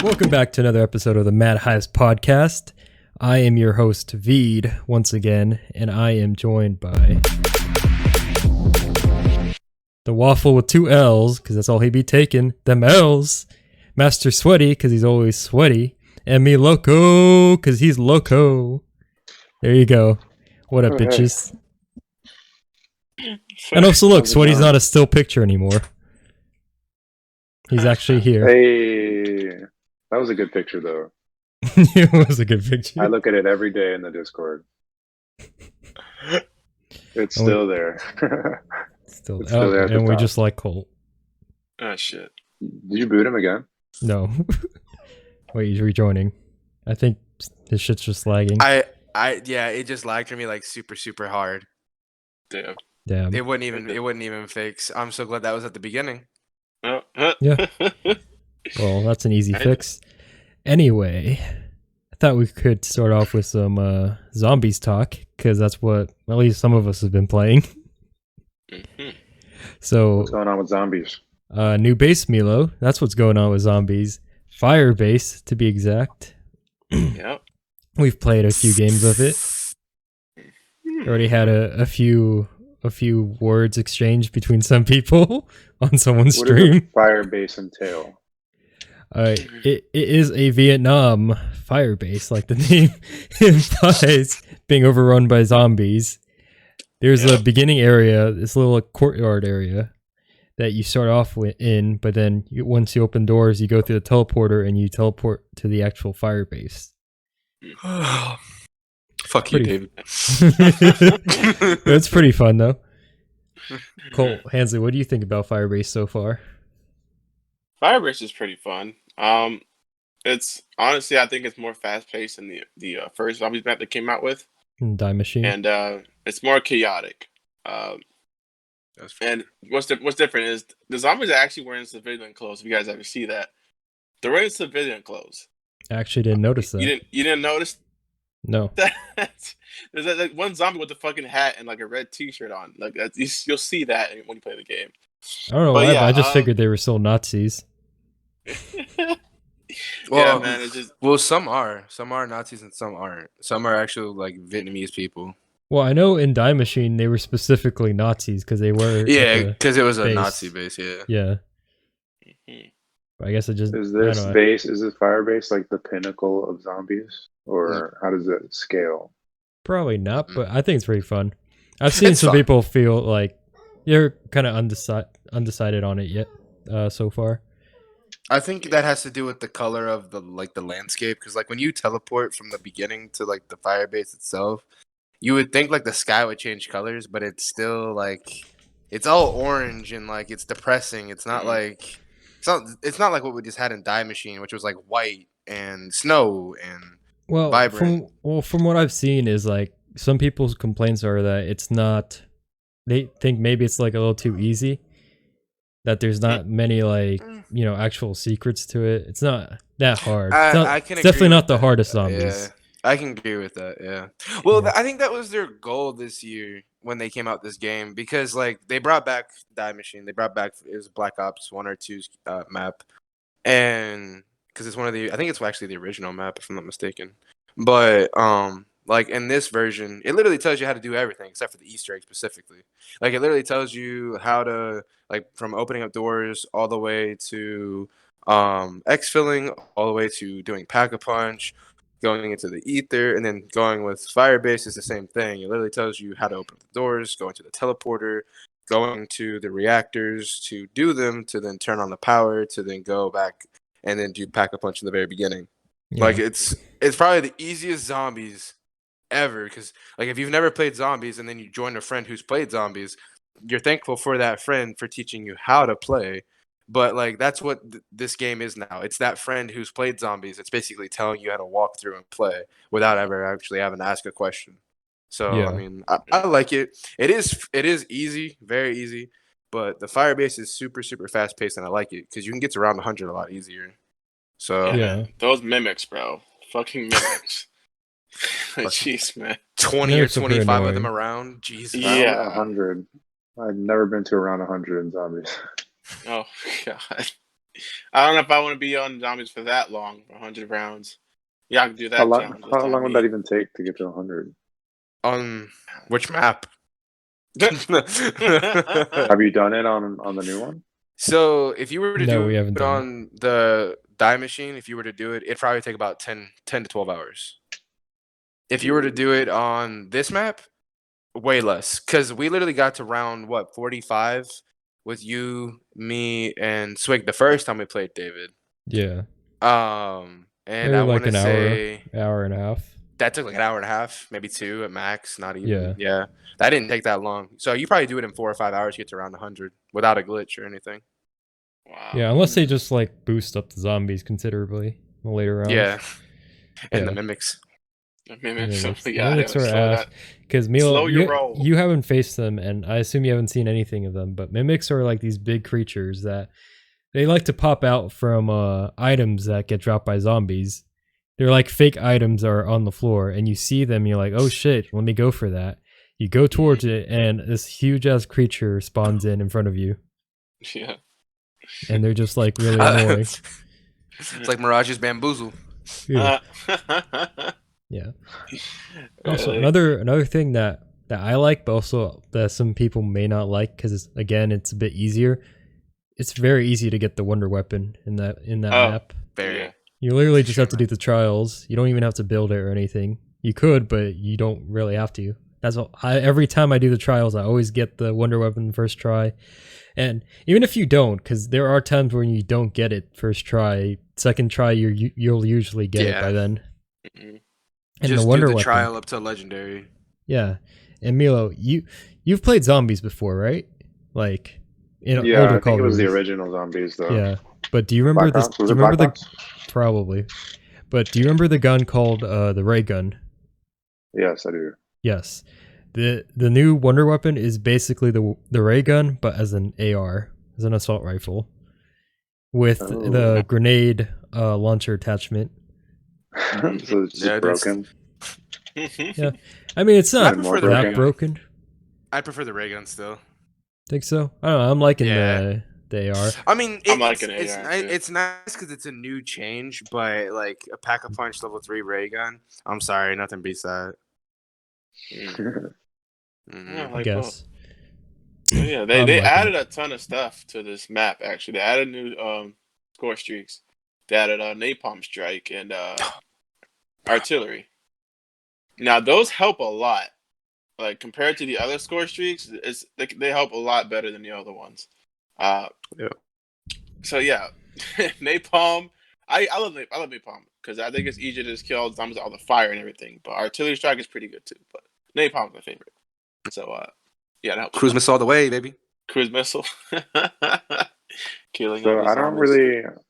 Welcome back to another episode of the MadHypeZ podcast. I am your host, Veed, once again, and I am joined by the Waffle with two L's, because that's all he be taking, them L's, Master Sweaty, because he's always sweaty, and me Loco, because he's loco. There you go. What up, bitches? And also, look, Sweaty's not a still picture anymore. He's actually here. Hey, that was a good picture, though. It was a good picture. I look at it every day in the Discord. It's still there. Still there. And we just like Colt. Oh, shit. Did you boot him again? No. Wait, he's rejoining. I think his shit's just lagging. Yeah, it just lagged for me like super hard. Damn. It wouldn't even fix. I'm so glad that was at the beginning. Yeah. Well, that's an easy fix. Anyway, I thought we could start off with some zombies talk, because that's what at least some of us have been playing. So, what's going on with zombies? New base, Milo. That's what's going on with zombies. Fire base, to be exact. Yep. We've played a few games of it. Already had a few words exchanged between some people on someone's stream. What does fire base entail? It is a Vietnam fire base, like the name implies, being overrun by zombies. There's a beginning area, this little courtyard area that you start off in, but then once you open doors, you go through the teleporter and you teleport to the actual fire base. Fuck you, David. It's pretty fun, though. Colt, Hansley, what do you think about Firebase so far? Firebase is pretty fun. It's honestly, I think it's more fast paced than the first zombies map they came out with. Die Machine. And it's more chaotic. And what's different is the zombies are actually wearing civilian clothes. If you guys ever see that, they're wearing civilian clothes. I actually didn't notice that. You didn't notice? No. There's like one zombie with a fucking hat and like a red T-shirt on. Like you'll see that when you play the game. I don't know why, but I just figured they were still Nazis. Well, yeah, man, it's just... well, some are Nazis and some aren't. Some are actually like Vietnamese people. Well, I know in Die Machine they were specifically Nazis because they were. Yeah, because it was a base. Nazi base. Yeah. Yeah. I guess it just is this fire base like the pinnacle of zombies, or how does it scale? Probably not, but I think it's pretty fun. I've seen some people feel like they're kind of undecided on it yet so far. I think that has to do with the color of the landscape, because like when you teleport from the beginning to like the fire base itself, you would think like the sky would change colors, but it's still like it's all orange and like it's depressing. It's not like it's not like what we just had in Die Machine, which was like white and snow and vibrant. From what I've seen is like some people's complaints are that it's not. They think maybe it's like a little too easy. That there's not many like actual secrets to it. It's not that hard. It's definitely not the hardest zombies. Yeah, I can agree with that. Yeah. Well, I think that was their goal this year when they came out this game, because like they brought back Die Machine. They brought back it was Black Ops 1 or 2's map, and because it's one of the I think it's actually the original map if I'm not mistaken. But like in this version, it literally tells you how to do everything except for the Easter egg specifically. Like it literally tells you how to like from opening up doors all the way to exfilling, all the way to doing pack-a-punch, going into the ether, and then going with Firebase is the same thing. It literally tells you how to open the doors, going to the teleporter, going to the reactors to do them, to then turn on the power, to then go back and then do pack-a-punch in the very beginning. Yeah. Like it's probably the easiest zombies ever, because like if you've never played zombies and then you join a friend who's played zombies, you're thankful for that friend for teaching you how to play. But like that's what this game is now. It's that friend who's played zombies. It's basically telling you how to walk through and play without ever actually having to ask a question. So yeah. I mean, I like it. It is easy, very easy. But the fire base is super fast paced, and I like it because you can get to around 100 a lot easier. So yeah, those mimics, bro, fucking mimics. Jeez, man. 20 or 25 of them around. Jeez. Yeah, 100. I've never been to around 100 in zombies. Oh God. I don't know if I want to be on zombies for that long, for 100 rounds. Yeah, I can do that How long? challenge. How long would that even take to get to 100? On which map? Have you done it on the new one? So if you were to No, do we haven't it done it. on the die machine, if you were to do it, it'd probably take about 10 to 12 hours. If you were to do it on this map, way less. Because we literally got to round, 45 with you, me, and Swig the first time we played David. Yeah. And Maybe I like want to an say hour and a half. that took like an hour and a half, maybe 2 at max, not even. Yeah. Yeah. That didn't take that long. So you probably do it in 4 or 5 hours, get to around 100 without a glitch or anything. Wow. Yeah, unless they just like boost up the zombies considerably in the later rounds. Yeah. And the Yeah. mimics. The mimics, Mimics. yeah, Mimics they would are slow ass. that- Because Milo, slow your roll. you haven't faced them, and I assume you haven't seen anything of them. But mimics are like these big creatures that they like to pop out from items that get dropped by zombies. They're like fake items are on the floor, and you see them. You're like, oh shit, let me go for that. You go towards it, and this huge ass creature spawns in front of you, Yeah. and they're just like really annoying. It's like Mirage's Bamboozle. Yeah. Yeah. Also, Really? another thing that I like, but also that some people may not like, because again, it's a bit easier. It's very easy to get the wonder weapon in that Oh. map. Very. Yeah. You literally just Sure, have to do the trials. You don't even have to build it or anything. You could, but you don't really have to. That's all. Every time I do the trials, I always get the wonder weapon the first try. And even if you don't, because there are times when you don't get it first try, second try you'll usually get it by then. Mhm. And Just the wonder do the weapon, trial up to legendary. yeah. And Milo, you've played zombies before, right? Like in Yeah, older I Call think it of was the Duty. original zombies though. Yeah, but do you remember Black this? Ops? Was Do it you remember Black the Ops? probably? But do you remember the gun called the ray gun? Yes, I do. Yes. The new wonder weapon is basically the ray gun, but as an AR, as an assault rifle, with the Oh. grenade launcher attachment. So it's just Yeah, that's- broken. Yeah, I mean it's I not prefer the that ray gun. broken. I prefer the ray gun still. Think so? I don't know. I'm liking Yeah. the AR. I mean, I'm it's liking it's AR ni- too. it's nice because it's a new change, but like a pack a punch level 3 ray gun. I'm sorry, nothing beats that. Mm. Mhm. Yeah, I like guess. But yeah, I'm they liking added it. a ton of stuff to this map. Actually, they added new score streaks. They added napalm strike and artillery. Now those help a lot. Like compared to the other score streaks, they help a lot better than the other ones. Yeah. So yeah, napalm. I love napalm because I think it's easier to just kill all the zombies with all the fire and everything. But artillery strike is pretty good too. But napalm's my favorite. So yeah, that helps. Cruise missile all the way, baby. Cruise missile. Killing all So the I don't zombies.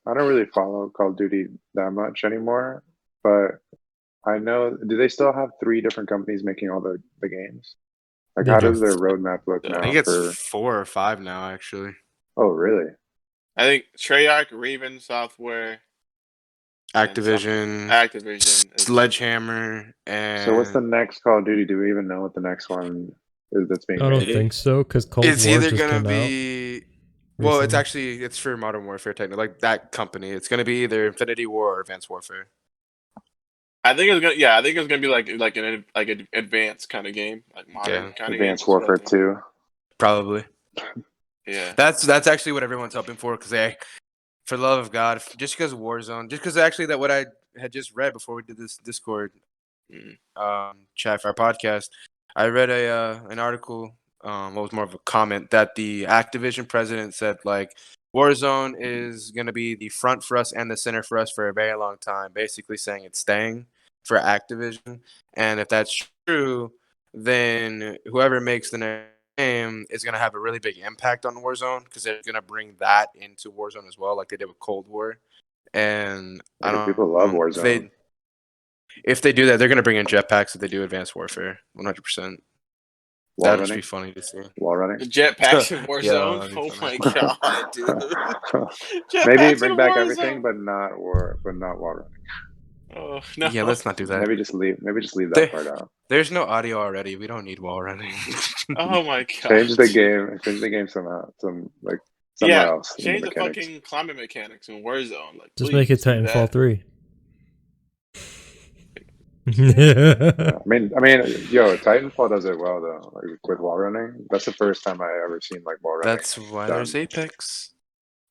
really follow Call of Duty that much anymore, but I know, do they still have 3 different companies making all the games? Like They how do. does their roadmap look I I now think it's for 4 or 5 now, actually. Oh really? I think Treyarch, Raven Software, and Activision, Activision. Sledgehammer, and So what's the next Call of Duty? Do we even know what the next one is that's being I don't made? think so because Cold it's War either just gonna came out. be well, it's recently. actually it's for Modern Warfare technically, like that company. It's gonna be either Infinity War or Advanced Warfare. I think it's gonna be like an advanced kind of game, like modern Yeah. kind of game. Advanced Warfare 2. Probably. Yeah. That's actually what everyone's hoping for because they, for the love of God, just because Warzone, just because actually that what I had just read before we did this Discord chat for our podcast, I read an article. What was more of a comment that the Activision president said like Warzone is gonna be the front for us and the center for us for a very long time, basically saying it's staying for Activision, and if that's true, then whoever makes the next game is going to have a really big impact on Warzone because they're going to bring that into Warzone as well, like they did with Cold War. And I don't People love know Warzone. if they do that, they're going to bring in jetpacks if they do Advanced Warfare, 100%. Wall That'd just be running. funny to see. Wall The running. jetpacks in Yeah, Warzone. that'd be Oh funny. my god, dude. Maybe Jetpacks bring in back Warzone. everything, but not wall running. Oh no. Yeah, let's not do that. Maybe just leave that There- part out. There's no audio already. We don't need wall running. Oh my god. Change the game somehow. somewhere Yeah, else in the change the mechanics. fucking climate mechanics in Warzone. Like, Just please, make it do Titanfall that. 3. Yeah, I mean, yo, Titanfall does it well though. Like with wall running, that's the first time I ever seen like wall running. That's why done. there's Apex.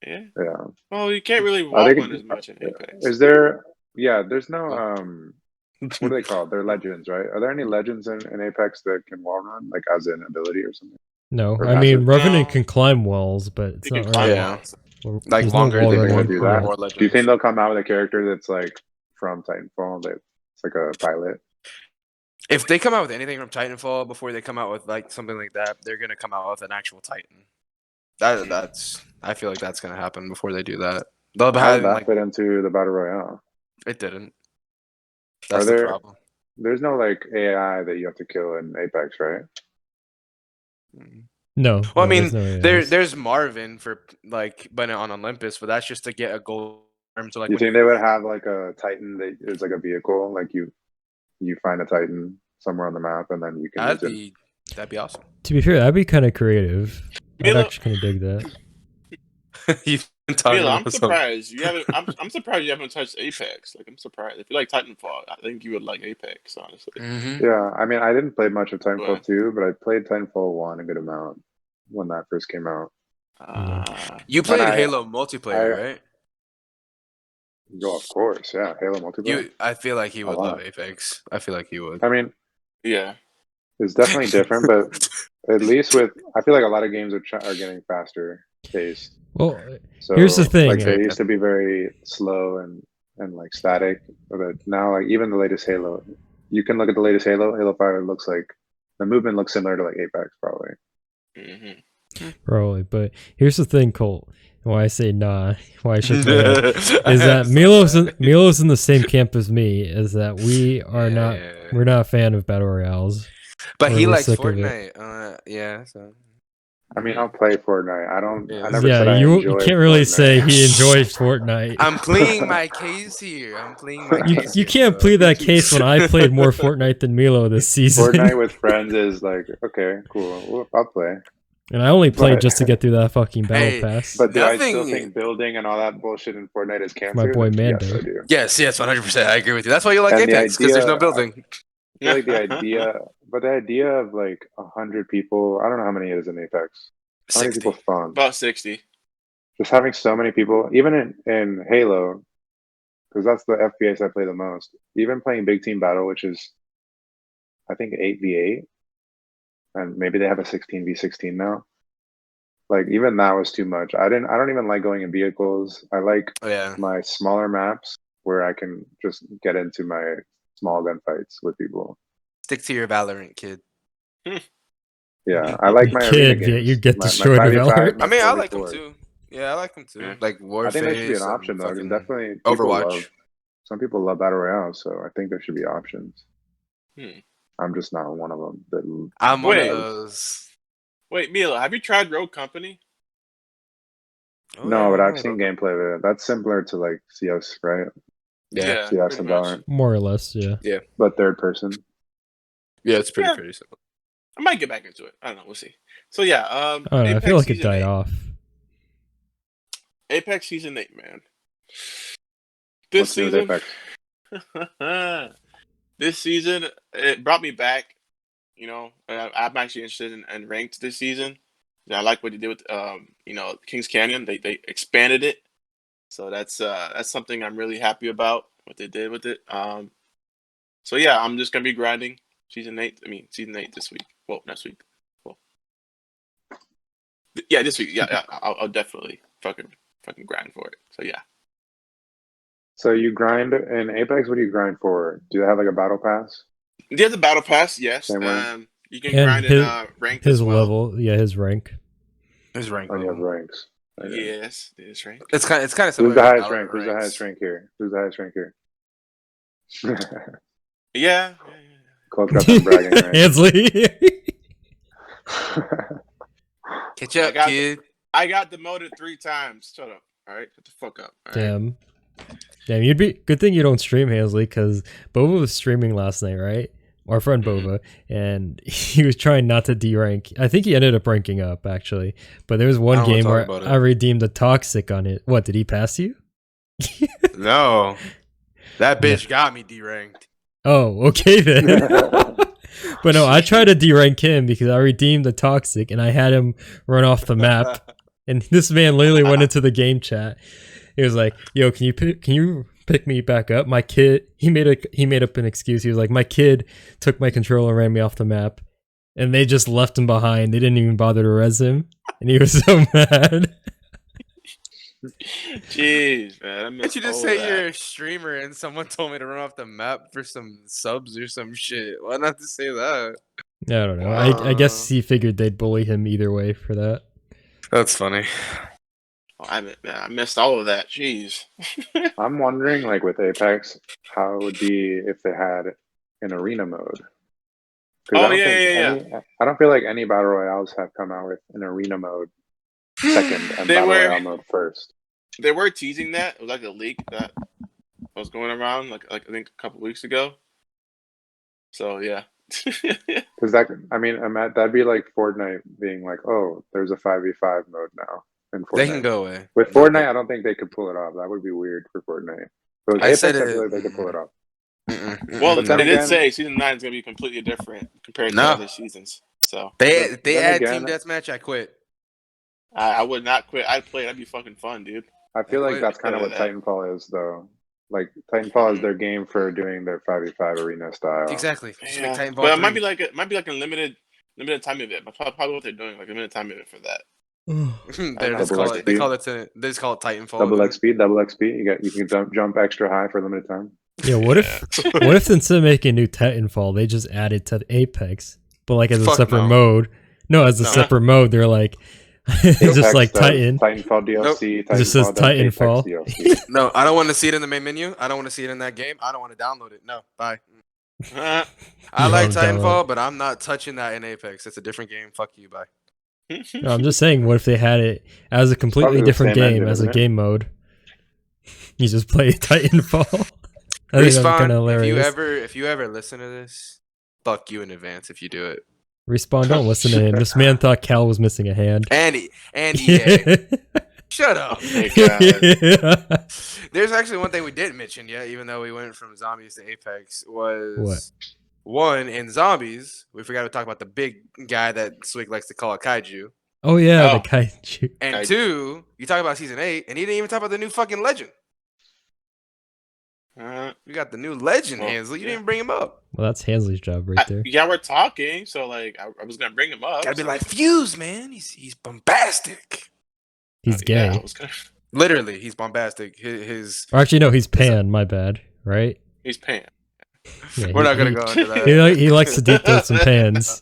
Yeah. Yeah. Well, you can't really Are they? walk on as much in Apex. Is there? Yeah, there's no. What are they called? They're legends, right? Are there any legends in Apex that can wall run, like as an ability or something? No, Or I mean passive? Revenant No. can climb walls, but it's You can not climb really. Yeah. walls. Well, Like there's longer no wall Think they're they're running. gonna do Yeah. that? more Do you legends. think they'll come out with a character that's like from Titanfall? That it's like a pilot. If they come out with anything from Titanfall before they come out with like something like that, they're gonna come out with an actual Titan. That's I feel like that's gonna happen before they do that. They'll How have would that like fit into the battle royale? it didn't. Are That's the there? problem. There's no like AI that you have to kill in Apex, right? No. Well, I no, mean, there's no AIs. there's Marvin for like, but on Olympus, but that's just to get a gold arm. So like, You when think they would have like a Titan that is like a vehicle, like you find a Titan somewhere on the map and then you can use it. that'd be awesome. To be fair, that'd be kind of creative. I'd Milo, actually kind of dig that. You've been talking Milo, I'm about something. surprised you haven't. I'm surprised you haven't touched Apex. Like, I'm surprised. If you like Titanfall, I think you would like Apex. Honestly. Mm-hmm. Yeah, I mean, I didn't play much of Titanfall Right. 2, but I played Titanfall 1 a good amount when that first came out. You played I- Halo multiplayer, I- right? Yo, of course, yeah, Halo multiplayer. I feel like he would lot. love Apex. I feel like he would. I mean, Yeah. it's definitely different, but at least I feel like a lot of games are getting faster paced. Well, So here's the thing. like they used to be very slow and like static, but now like even the latest Halo, you can look at the latest Halo 5. It looks like the movement looks similar to like Apex, probably. Mm-hmm. Probably, but here's the thing, Colt. Why I say nah, why I should play it, is that Milo's in the same camp as me. Is that we're not a fan of battle royales. But he We're likes sick of it. Fortnite. Yeah. So. I mean, I'll play Fortnite. I don't. Yeah. I never said I You enjoy can't really Fortnite. say he enjoys Fortnite. I'm pleading my case here. You can't plead that case when I played more Fortnite than Milo this season. Fortnite with friends is like, okay, cool. Well, I'll play. And I only played But- just to get through that fucking battle Hey, pass. But do I still Nothing- think building and all that bullshit in Fortnite is cancer? My boy Mando. Yes, I do. Yes, 100%. I agree with you. That's why you like And the Apex, because there's no idea- building. I feel like the idea of like 100 people. I don't know how many it is in Apex. How many 60. people spawn? About 60. Just having so many people, even in Halo, because that's the FPS I play the most. Even playing Big Team Battle, which is, I think 8v8, and maybe they have a 16v16 now. Like even that was too much. I don't even like going in vehicles. I like Oh, yeah. my smaller maps where I can just get into my small gunfights with people. Stick to your Valorant, kid. Yeah, I like my Kid, arena yeah, games. you get My destroyed in 5v5, Valorant. my I mean, I like them 4v4. too. Yeah, I like them too. Yeah. Like Warface. I think there should be an option and though, because fucking definitely people Overwatch. some people love battle royale, so I think there should be options. Hmm. I'm just not one of them. That I'm one of Wait. those. Wait, Milo, have you tried Rogue Company? Oh, no, yeah, but I I've know seen about gameplay of it. That's similar to like CS, right? Yeah. CS pretty and much. Valorant, More or less, yeah. but third person. Yeah, it's pretty Yeah. pretty simple. I might get back into it. I don't know. We'll see. So yeah, I don't know, I Apex feel like it Season died 8. off. Apex Season 8, man. This What's new with season, Apex? this season, it brought me back. You know, I'm actually interested in ranked this season. I like what they did with, Kings Canyon. They expanded it, so that's something I'm really happy about what they did with it. So yeah, I'm just gonna be grinding season 8 this week. Well, next week. Well, yeah, this week. Yeah, I'll definitely fucking grind for it. So yeah. So you grind in Apex. What do you grind for? Do they have like a battle pass? There's a battle pass, yes. Same way. You can And grind in ranked His as well. level, yeah, his rank. His rank. Oh, you have level. ranks. Okay. Yes, it is ranked. It's kind of Who's similar. the to highest Valorant rank? Who's the ranks. highest rank here? Who's the highest rank here? Yeah. Cole's got some bragging rights. Hansley. Catch up, kid. I got demoted 3 times. Shut up. All right, shut the fuck up. All right? Damn, you'd be good thing you don't stream, Hansley, because Boba was streaming last night, right? our friend Bova, and he was trying not to D-rank. I think he ended up ranking up, actually. But there was I one don't wanna game talk where about it. I redeemed a Toxic on it. What, did he pass you? No, that bitch got me deranked. Oh, okay then. But no, I tried to D-rank him because I redeemed the Toxic, and I had him run off the map. And this man literally went into the game chat. He was like, "Yo, can you pick me back up? My kid." He made up an excuse. He was like, "My kid took my controller and ran me off the map," and they just left him behind. They didn't even bother to res him, and he was so mad. Jeez, man. I Can't missed you just all say that. you're a streamer and someone told me to run off the map for some subs or some shit? Why not to say that? I don't know. I guess he figured they'd bully him either way for that. That's funny. Oh, I missed all of that. Jeez. I'm wondering, like with Apex, how it would be if they had an arena mode. 'Cause Oh, yeah. I don't feel like any battle royales have come out with an arena mode second and They battle were- royale mode first. They were teasing that. It was like a leak that was going around, like I think a couple weeks ago. So yeah. Because that'd be like Fortnite being like, oh, there's a 5v5 mode now in Fortnite. They can go away. With Fortnite, I don't think they could pull it off. That would be weird for Fortnite. But with I Apex, said I it- feel like they could pull it off. Well, But they then did again- say season 9 is gonna be completely different compared to No. other seasons. So They then add again- team deathmatch. I quit. I would not quit. I'd play. That'd be fucking fun, dude. I feel like that's kind of what Titanfall is, though. Like Titanfall is their game for doing their 5v5 arena style. Exactly. Just make Yeah. Titanfall But it might 3. be like a limited time event. But probably what they're doing, like a limited time event for that. They just Double call it. They call it. They just call it Titanfall. Double then. XP. You can jump extra high for limited time. Yeah, what if instead of making a new Titanfall, they just added to Apex, but like as a Fuck separate no. mode? No, as a No. separate mode, they're like, it's just Apex like does Titan. Titanfall DLC. It just says does Apex Titanfall. DLC. No, I don't want to see it in the main menu. I don't want to see it in that game. I don't want to download it. No, bye. I You like don't download. Titanfall, but I'm not touching that in Apex. It's a different game. Fuck you, bye. No, I'm just saying, what if they had it as a completely Probably the different same game, engine, as a isn't it? game mode? You just play Titanfall. I think that's kind of Respawn, hilarious. if you ever listen to this, fuck you in advance if you do it. Respawn, don't listen to him. This man thought Cal was missing a hand. And EA, shut up. Thank God. There's actually one thing we didn't mention yet, even though we went from zombies to Apex, was What? one in zombies. We forgot to talk about the big guy that Swig likes to call a kaiju. Oh yeah, Oh. the kaiju. And Kaiju. 2, you talk about season 8, and he didn't even talk about the new fucking legend. We got the new legend, Well, Hansley. You yeah. didn't even bring him up. Well, that's Hansley's job right there. Yeah, we're talking, so like I was gonna bring him up. Gotta be so- like, Fuse, man. He's bombastic. He's Yeah, gay. I was gonna- Literally, he's bombastic. His Or actually, no, he's pan. My bad. Right? he's paying. Yeah, we're not gonna go into that. He likes to deep throat some pans.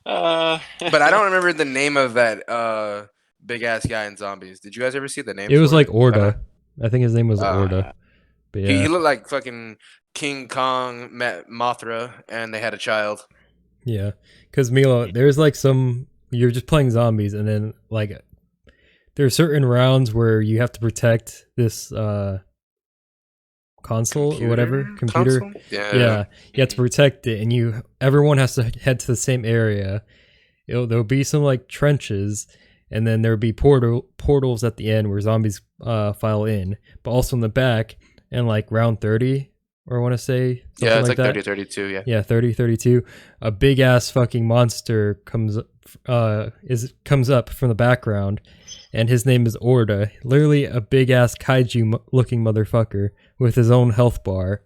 But I don't remember the name of that big ass guy in zombies. Did you guys ever see the name? It was for like it? Orga. I think his name was Ah. Orga. But He yeah, looked like fucking King Kong met Mothra, and they had a child. yeah. Because Milo, there's like you're just playing zombies, and then like there are certain rounds where you have to protect this console or whatever computer. Console? Yeah, you have to protect it, and everyone has to head to the same area. There'll be some like trenches, and then there'll be portals at the end where zombies file in, but also in the back. And like round 30, or I want to say something Yeah, it's like like that. 30-32, yeah. Yeah, 30-32. A big ass fucking monster comes up from the background, and his name is Orda. Literally a big ass kaiju looking motherfucker with his own health bar,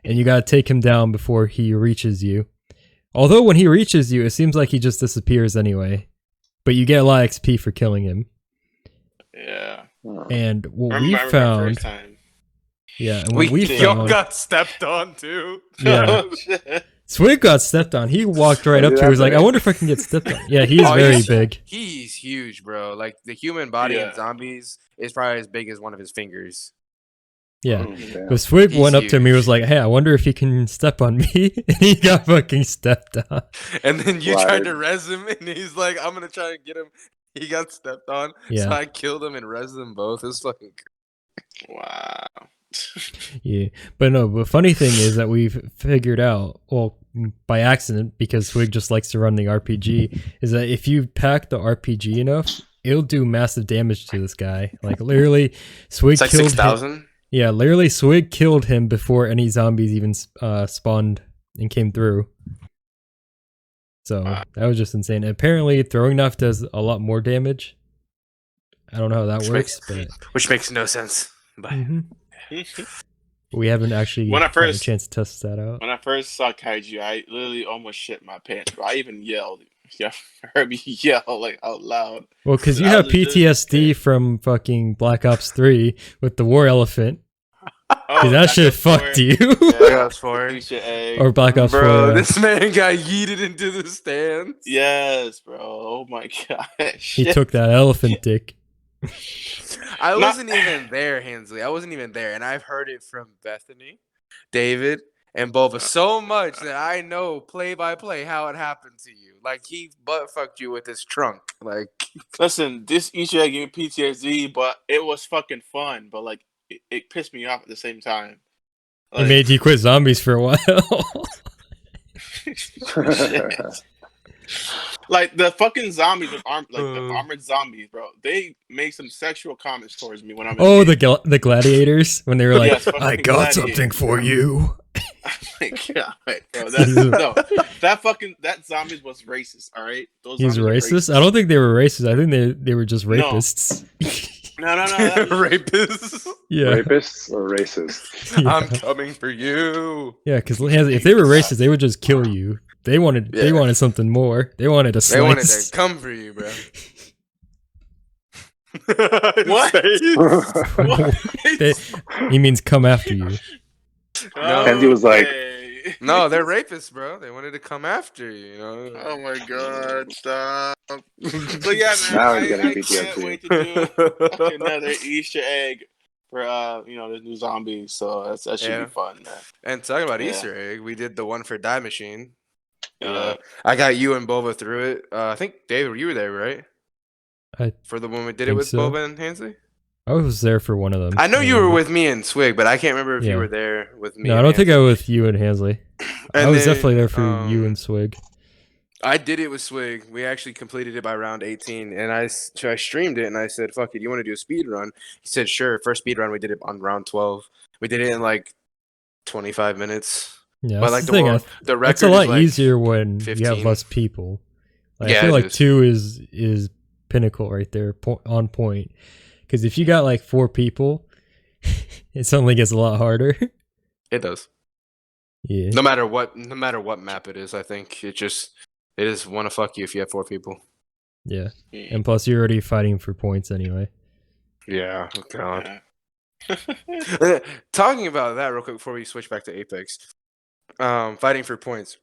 and you gotta take him down before he reaches you. Although when he reaches you, it seems like he just disappears anyway, but you get a lot of XP for killing him. Yeah. And what I we remember my found, first time. yeah, and what we Yo found, got stepped on too. yeah. Oh, shit. Swig got stepped on. He walked right Oh, up to yeah, her. He was like, I right. wonder if I can get stepped on. Yeah, he's Oh, very he's- big. He's huge, bro. Like the human body in Yeah. zombies is probably as big as one of his fingers. Yeah. Oh, Damn. But Swig He's went up to me and was huge. like, hey, I wonder if he can step on me. And he got fucking stepped on. And then you Why? tried to res him, and he's like, "I'm gonna try and get him." He got stepped on, Yeah. so I killed him and res them both. It's fucking. Wow. Yeah, but no. The funny thing is that we've figured out, well, by accident, because Swig just likes to run the RPG, is that if you pack the RPG enough, it'll do massive damage to this guy. Like literally, Swig It's like killed him. 6,000. Yeah, literally, Swig killed him before any zombies even spawned and came through. So that was just insane. Apparently, throwing knife does a lot more damage. I don't know how that works, but Which makes no sense. But we haven't actually When I had a first- chance to test that out. When I first saw Kaiju, I literally almost shit my pants, bro. I even yelled. Yeah, heard me yell like out loud. Well, because you I have was just PTSD from fucking Black Ops 3 with the war elephant. Oh, Because that Black shit Ops 4. fucked you. Black Ops 4. Eat your egg. Or Black Ops 4. Bro, yeah. this man got yeeted into the stands. Yes, bro. Oh my gosh. He took that elephant dick. I Not- wasn't even there, Hansley. I wasn't even there, and I've heard it from Bethany, David, and Bova so much that I know play by play how it happened to you. Like he butt fucked you with his trunk. Like Listen, this Easter egg gave me PTSD, but it was fucking fun. But like, it pissed me off at the same time. It made you quit zombies for a while. Shit. Like the fucking zombies with the armored zombies, bro. They make some sexual comments towards me when I'm. Oh, the gladiators when they were like, Yes, fucking "I got gladiators, something for bro. you." My God, bro. That zombies was racist. All right, those He's zombies are racist. I don't think they were racist. I think they were just rapists. No. That was- rapist. Yeah, Rapists or racist? yeah. I'm coming for you. Yeah, because if they were racist, they would just kill you. They wanted something more. They wanted a slice. They wanted to come for you, bro. What? What? He means come after you. No. Kenzie was like- Okay. No, they're rapists, bro. They wanted to come after you, you know. Oh my God! Stop. But yeah, man. Now he's I getting can't PTSD. wait to do another Easter egg for the new zombies. So that should Yeah. be fun, man. And talking about Yeah. Easter egg, we did the one for Die Machine. Yeah. I got you and Boba through it. I think David, you were there, right? I For the one we did it think with so. Boba and Hansley. I was there for one of them. I know you were with me and Swig, but I can't remember if Yeah. you were there with me. No, I and don't think I Hansley. was with you and Hansley. I And was then, definitely there for you and Swig. I did it with Swig. We actually completed it by round 18, and I streamed it, and I said, "Fuck it, you want to do a speed run?" He said, "Sure." First speed run, we did it on round 12. We did it in like 25 minutes. Yeah, But that's like the thing. the record It's a lot is like easier when you 15. have less people. Like, Yeah, I feel it like is. 2 is pinnacle right there, on point. Because if you got like 4 people, it suddenly gets a lot harder. It does. Yeah. No matter what map it is, I think it is want to fuck you if you have 4 people. Yeah. And plus, you're already fighting for points anyway. Yeah. Oh God. Yeah. Talking about that real quick before we switch back to Apex, fighting for points.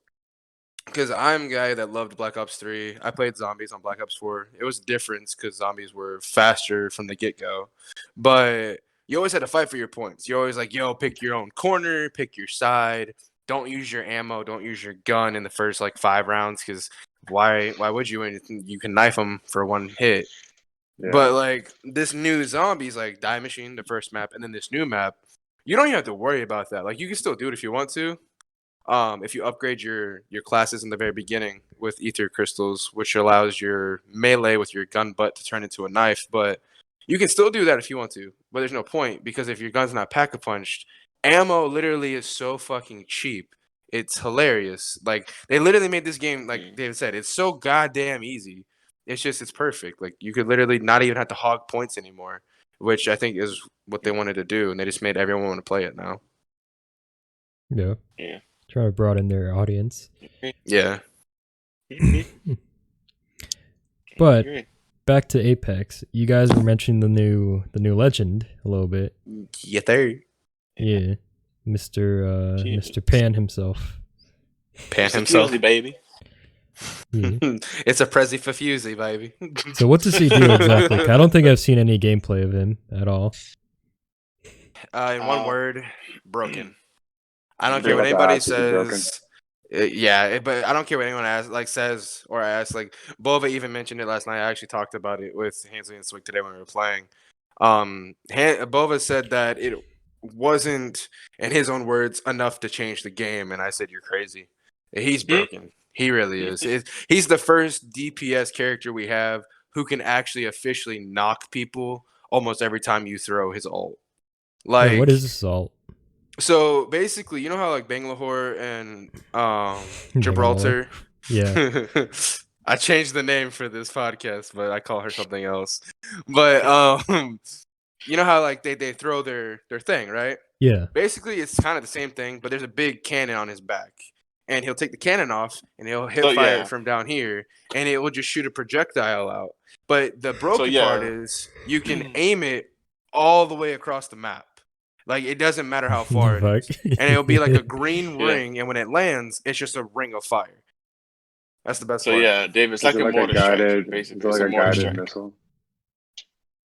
Because I'm a guy that loved Black Ops 3. I played zombies on Black Ops 4. It was different because zombies were faster from the get-go. But you always had to fight for your points. You're always like, yo, pick your own corner, pick your side. Don't use your ammo. Don't use your gun in the first like 5 rounds because why would you? And you can knife them for 1 hit. Yeah. But like this new zombies, like Die Machine, the first map, and then this new map, you don't even have to worry about that. Like you can still do it if you want to. If you upgrade your classes in the very beginning with ether crystals, which allows your melee with your gun butt to turn into a knife, but you can still do that if you want to. But there's no point because if your gun's not pack-a-punched, ammo literally is so fucking cheap. It's hilarious. Like they literally made this game, like David said, it's so goddamn easy. It's perfect. Like you could literally not even have to hog points anymore, which I think is what they wanted to do, and they just made everyone want to play it now. Yeah. Yeah. Trying to broaden their audience. Yeah. But back to Apex. You guys were mentioning the new legend a little bit. Yeah, there. Yeah. Mr. Pan himself. Pan himself. Easy, baby. Yeah. It's a Prezi for Fusey, baby. So what does he do exactly? I don't think I've seen any gameplay of him at all. In one word, broken. I don't They're care what like anybody absolutely broken. says. But I don't care what anyone says or asks. Like Bova even mentioned it last night. I actually talked about it with Hansley and Swick today when we were playing. Bova said that wasn't, in his own words, enough to change the game. And I said, "You're crazy." He's broken. He really is. He's the first DPS character we have who can actually officially knock people almost every time you throw his ult. Like, Wait, what is assault? so basically, you know how like Bangalore and Gibraltar. Yeah. I changed the name for this podcast, but I call her something else. But you know how like they throw their thing, right? Yeah. Basically, it's kind of the same thing, but there's a big cannon on his back, and he'll take the cannon off and he'll hit fire it from down here, and it will just shoot a projectile out. But the broken part is you can aim it all the way across the map. Like, it doesn't matter how far it is. And it'll be like a green ring, and when it lands, it's just a ring of fire. That's the best part. So yeah, Dave, it's like a mortar strike, basically. It's like a guided missile.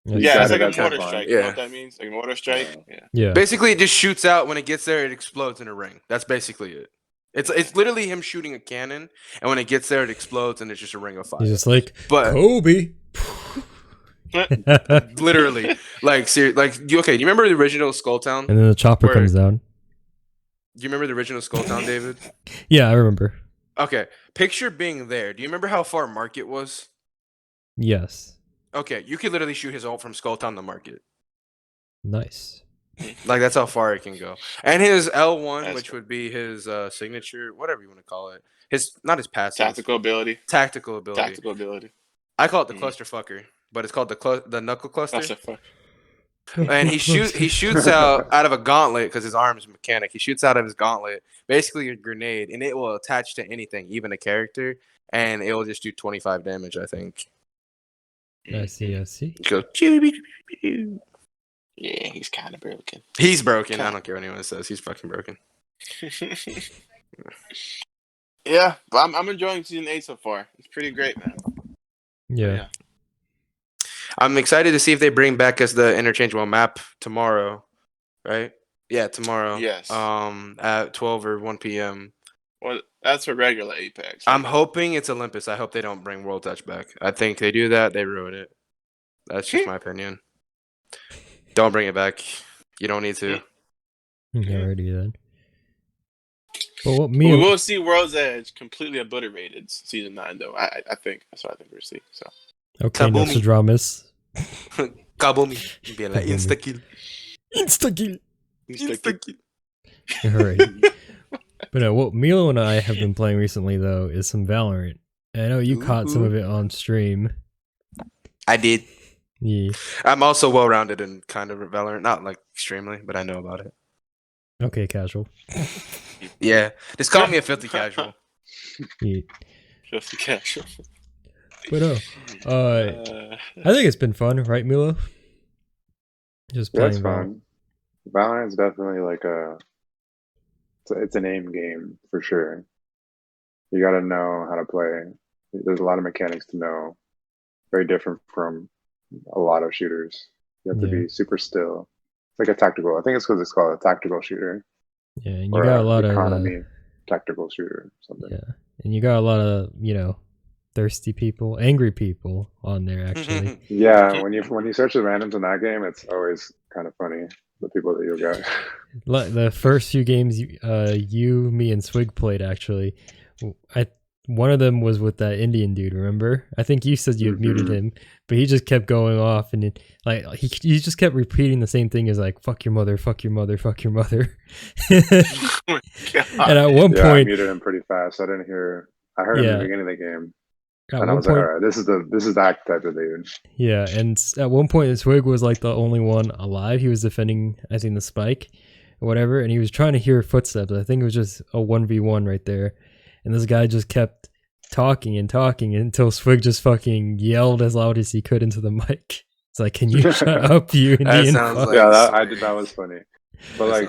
Yeah, it's like a mortar strike. You know what that means? Like a mortar strike? Yeah. Basically, it just shoots out. When it gets there, it explodes in a ring. That's basically it. It's literally him shooting a cannon, and when it gets there, it explodes, and it's just a ring of fire. He's just like, but Kobe. Literally, like, do you remember the original Skull Town? And then the chopper comes down. Do you remember the original Skull Town, David? Yeah, I remember. Okay, picture being there. Do you remember how far Market was? Yes. Okay, you could literally shoot his ult from Skull Town to Market. Nice. Like, that's how far it can go. And his L1, which would be his signature, whatever you want to call it. Not his passive. Tactical ability. Tactical ability. I call it the clusterfucker, but it's called the knuckle cluster. And he shoots out of a gauntlet because his arm is mechanic. He shoots out of his gauntlet, basically a grenade, and it will attach to anything, even a character, and it will just do 25 damage, I think. I see. Go. Yeah, he's kind of broken. He's broken. I don't care what anyone says. He's fucking broken. Yeah, but I'm enjoying season 8 so far. It's pretty great, man. Yeah. I'm excited to see if they bring back as the interchangeable map tomorrow, right? Yeah, tomorrow. Yes. At 12 or 1 p.m. Well, that's for regular Apex. I'm hoping it's Olympus. I hope they don't bring World Touch back. I think they do that, they ruin it. That's just my opinion. Don't bring it back. You don't need to. Already then. But what we will see World's Edge completely obliterated season 9, though. I think that's what I think we'll see. So. Okay, Nostradamus. Kaboom. Be like insta-kill. Insta-kill. Alright. But what Milo and I have been playing recently, though, is some Valorant. And I know you caught some of it on stream. I did. Yeah. I'm also well-rounded in kind of Valorant. Not like extremely, but I know about it. Okay, casual. Yeah. Just call me a filthy casual. Yeah. Filthy casual. But I think it's been fun, right, Milo? Just playing. It's fun. Valorant's definitely like it's an aim game for sure. You got to know how to play. There's a lot of mechanics to know. Very different from a lot of shooters. You have to be super still. It's like a tactical. I think it's because it's called a tactical shooter. Yeah, and you got a lot of economy tactical shooter or something. Yeah, and you got a lot of thirsty people, angry people on there actually. Yeah, when you search the randoms in that game, it's always kind of funny the people that you'll get. The first few games you, me, and Swig played actually, one of them was with that Indian dude. Remember? I think you said you had muted him, but he just kept going off, and he just kept repeating the same thing as like "fuck your mother, fuck your mother, fuck your mother." Oh and at one point, I muted him pretty fast. I didn't hear. I heard him at the beginning of the game. And I was like, all right, this is that type of dude. Yeah, and at one point, Swig was like the only one alive. He was defending, I think, the spike or whatever, and he was trying to hear footsteps. I think it was just a 1v1 right there. And this guy just kept talking until Swig just fucking yelled as loud as he could into the mic. It's like, can you shut up, you Indian fuck? That was funny. But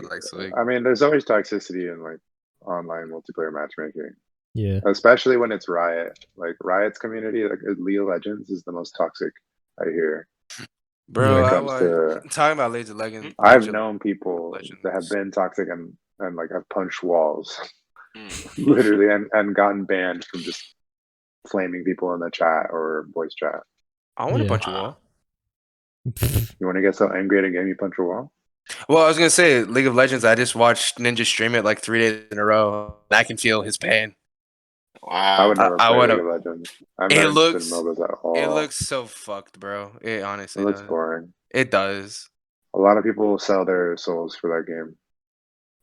I mean, there's always toxicity in like online multiplayer matchmaking. Yeah. Especially when it's Riot. Like Riot's community, like League of Legends is the most toxic I hear. Bro, talking about League of Legends. I've known people that have been toxic and like have punched walls. Literally and gotten banned from just flaming people in the chat or voice chat. I want to punch a wall. You want to get so angry at a game you punch a wall? Well, I was gonna say League of Legends. I just watched Ninja stream it like 3 days in a row, and I can feel his pain. I Wow. would never I play would League have. of Legends. I'm It not interested in looks. MOBAs at It all. looks so fucked, bro. It It honestly looks does. boring. It does. A lot of people sell their souls for that game,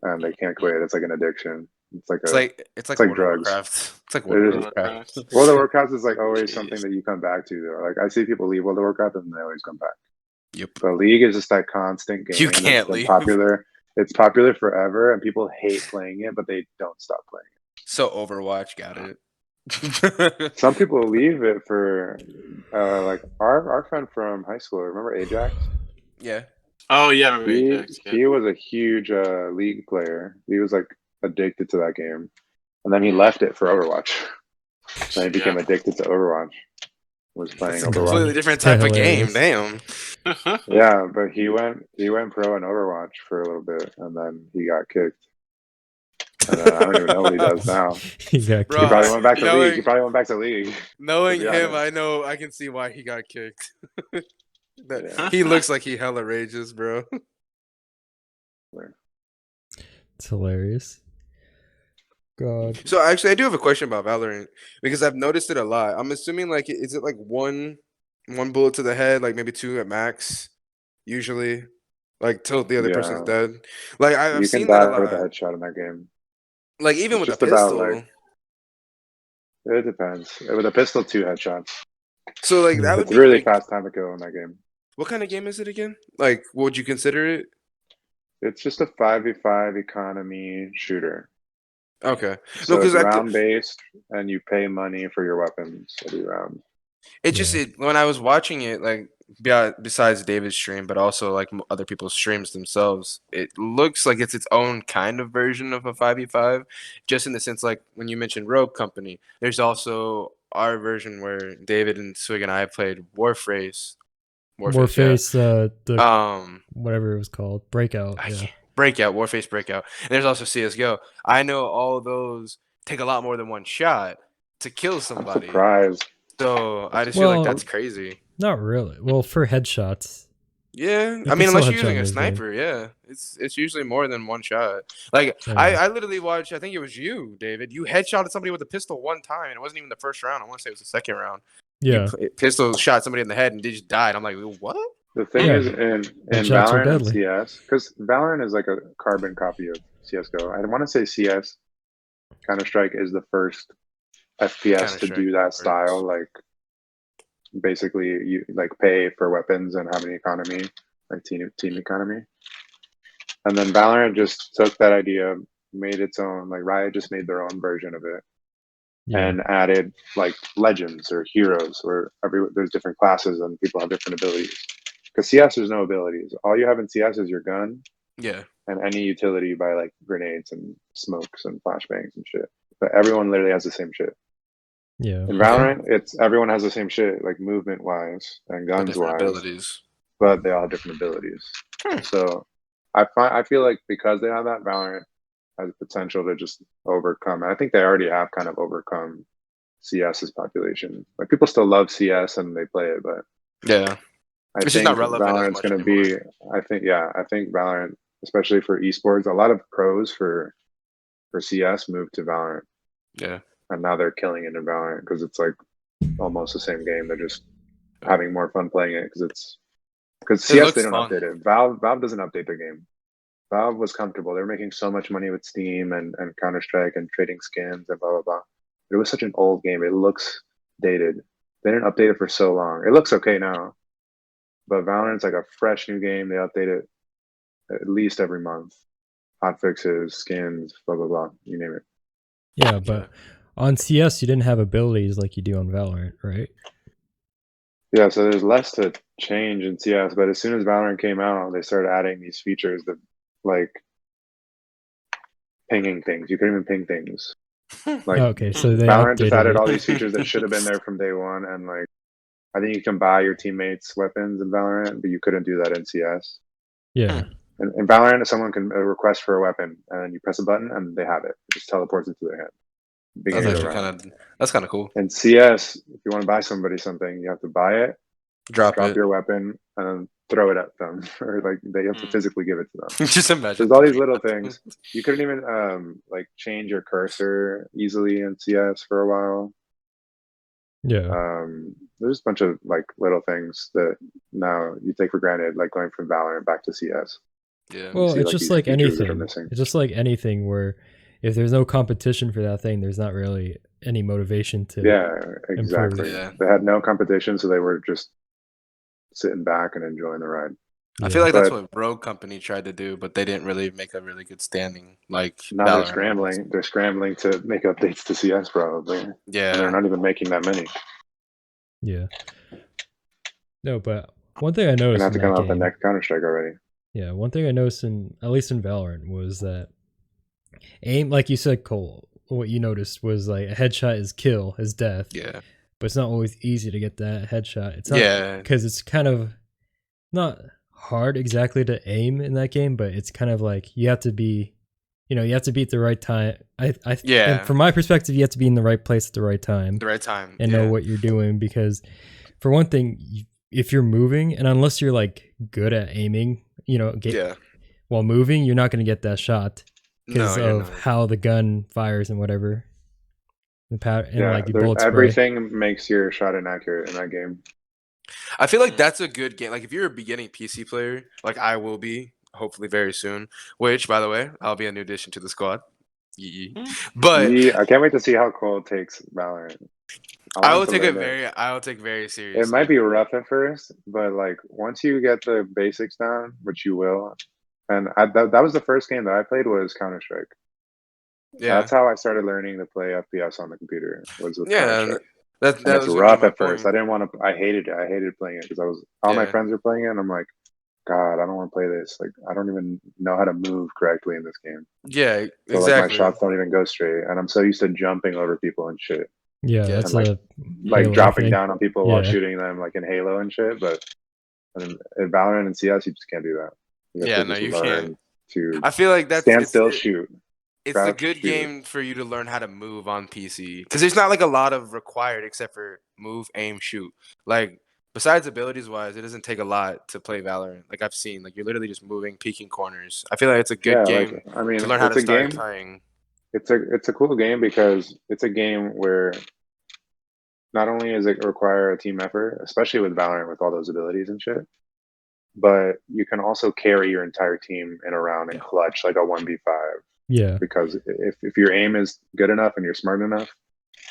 and they can't quit. It's like an addiction. It's like like World of drugs. Warcraft. It's like It World of is. Warcraft. World of Warcraft is like always something Jeez. that you come back to. Though. Like I see people leave World of Warcraft and they always come back. Yep. But League is just that constant game You that's can't been leave. popular. It's popular forever, and people hate playing it, but they don't stop playing it. So Overwatch got it. Some people leave it for, like our friend from high school. Remember Ajax? Yeah. Oh yeah, I remember He Ajax. Yeah. he was a huge League player. He was like addicted to that game, and then he left it for Overwatch. Then he became addicted to Overwatch. Was playing That's a Overwatch. completely different That's type of game. hilarious. Damn. Yeah, but he went pro in Overwatch for a little bit, and then he got kicked. And then I don't even know what he does now. He got Bro, He probably kicked. went back to knowing- League. He probably went back to League. Knowing To be him, honest. I can see why he got kicked. That- Yeah. He looks like he hella rages, bro. It's hilarious. God. So actually, I do have a question about Valorant because I've noticed it a lot. I'm assuming like is it like one bullet to the head, like maybe two at max, usually, like till the other person's Yeah. dead. Like I've You can seen that a die with a lot. headshot in that game. Like even It's with a just about, pistol. like- It depends. With a pistol, 2 headshots. So like that would It's be really like, fast time to kill in that game. what kind of game is it again? Like, what would you consider it? It's just a 5v5 economy shooter. Okay. So No, it's because round based, and you pay money for your weapons every round. it just Yeah. when I was watching it, like besides David's stream, but also like other people's streams themselves, it looks like it's its own kind of version of a 5v5, just in the sense like when you mentioned Rogue Company, there's also our version where David and Swig and I played Warface. Warface, the Yeah. whatever it was called, Breakout. I Yeah. can't- Breakout, Warface Breakout. And there's also CSGO. I know all those take a lot more than one shot to kill I'm somebody. surprised. So I just feel Well, like that's crazy. Not really. Well, for headshots. Yeah, You I can mean, still unless you're headshot using in a this game. sniper, yeah, it's usually more than one shot. Like Yeah. I literally watched. I think it was you, David. You headshotted somebody with a pistol one time, and it wasn't even the first round. I want to say it was the second round. Yeah. Pistol shot somebody in the head and they just died. I'm like, what? The thing Yeah. is, in Headshots are Valorant and deadly. CS, because Valorant is like a carbon copy of CSGO. I want to say CS, CounterStrike is the first FPS to Counter-Strike do that works. style. Like, basically, you like pay for weapons and have an economy, like team economy. And then Valorant just took that idea, made its own. Like Riot just made their own version of it. Yeah. And added like legends or heroes, or there's different classes and people have different abilities. Because CS, there's no abilities. All you have in CS is your gun Yeah. and any utility you buy, like grenades and smokes and flashbangs and shit. But everyone literally has the same shit. Yeah. In Valorant, it's everyone has the same shit, like movement wise and But guns different wise, abilities. but they all have different abilities. So I feel like because they have that, Valorant has potential to just overcome. I think they already have kind of overcome CS's population. Like people still love CS and they play it, but Yeah. I It's just think not relevant as Valorant's much going to be. anymore. I think Valorant, especially for esports, a lot of pros for CS moved to Valorant, Yeah. and now they're killing it in Valorant because it's like almost the same game. They're just having more fun playing it because CS looks they don't fun. update it. Valve doesn't update their game. Valve was comfortable. They were making so much money with Steam and Counter-Strike and trading skins and blah blah blah. It was such an old game. It looks dated. They didn't update it for so long. It looks okay now. But Valorant's like a fresh new game. They update it at least every month. Hot fixes, skins, blah, blah, blah. You name it. Yeah, but on CS you didn't have abilities like you do on Valorant, right? Yeah, so there's less to change in CS. But as soon as Valorant came out, they started adding these features that, like, pinging things. You couldn't even ping things. Like, Okay, so they Valorant just updated added it. all these features that should have been there from day one. And, like, I think you can buy your teammates weapons in Valorant, but you couldn't do that in CS. Yeah. In Valorant, someone can request for a weapon, and you press a button, and they have it. It just teleports into their hand. Beginning of the round. That's kind of cool. In CS, if you want to buy somebody something, you have to buy it, Drop drop it. your weapon, and then throw it at them, or like they have to physically give it to them. Just imagine. There's all these little things. You couldn't even like change your cursor easily in CS for a while. Yeah. There's a bunch of like little things that now you take for granted, like going from Valorant back to CS. Yeah. Well, see, it's like, just these like features that are anything. missing. It's just like anything where if there's no competition for that thing, there's not really any motivation to. Yeah, exactly. Yeah. They had no competition, so they were just sitting back and enjoying the ride. I feel like that's But- what Rogue Company tried to do, but they didn't really make a really good standing. Like Now they're Valorant. scrambling. They're scrambling to make updates to CS probably. And they're Yeah. not even making that many. Yeah. No, but one thing I Gonna noticed have to in come that out the game, next CounterStrike already. yeah, one thing I noticed in at least in Valorant was that aim, like you said, Cole. What you noticed was like a headshot is kill, is death. Yeah. But it's not always easy to get that headshot. It's not, Yeah. because it's kind of not hard exactly to aim in that game, but it's kind of like you have to be, you have to be at the right time. Yeah. And from my perspective, you have to be in the right place at the right time The right time. and know what you're doing, because for one thing, if you're moving, and unless you're like good at aiming, while moving, you're not going to get that shot because of how the gun fires and whatever. Like your bullets everything makes your shot inaccurate in that game. I feel like that's a good game. Like if you're a beginning PC player, like I will be, hopefully very soon. Which, by the way, I'll be a new addition to the squad. But I can't wait to see how Cole takes Valorant. I will take very seriously. It might be rough at first, but like once you get the basics down, which you will, and that was the first game that I played was CounterStrike. Yeah, that's how I started learning to play FPS on the computer. Was with yeah. That's was rough at point. first. I didn't want to. I hated it. I hated playing it because all my friends were playing it, and I'm like, God, I don't want to play this. Like, I don't even know how to move correctly in this game. Yeah, so, exactly. Like, my shots don't even go straight, and I'm so used to jumping over people and shit. Yeah, that's and, like dropping thing. Down on people while shooting them, like in Halo and shit. But in Valorant and CS, you just can't do that. You can't. To I feel like that's stand still, shoot. It's a good game for you to learn how to move on PC because there's not like a lot of required except for move, aim, shoot. Like besides abilities wise, it doesn't take a lot to play Valorant. Like I've seen, like you're literally just moving, peeking corners. I feel like it's a good game. I mean, to learn how to start playing. It's a cool game because it's a game where not only does it require a team effort, especially with Valorant with all those abilities and shit, but you can also carry your entire team in a round and clutch like a 1v5. Yeah. Because if your aim is good enough and you're smart enough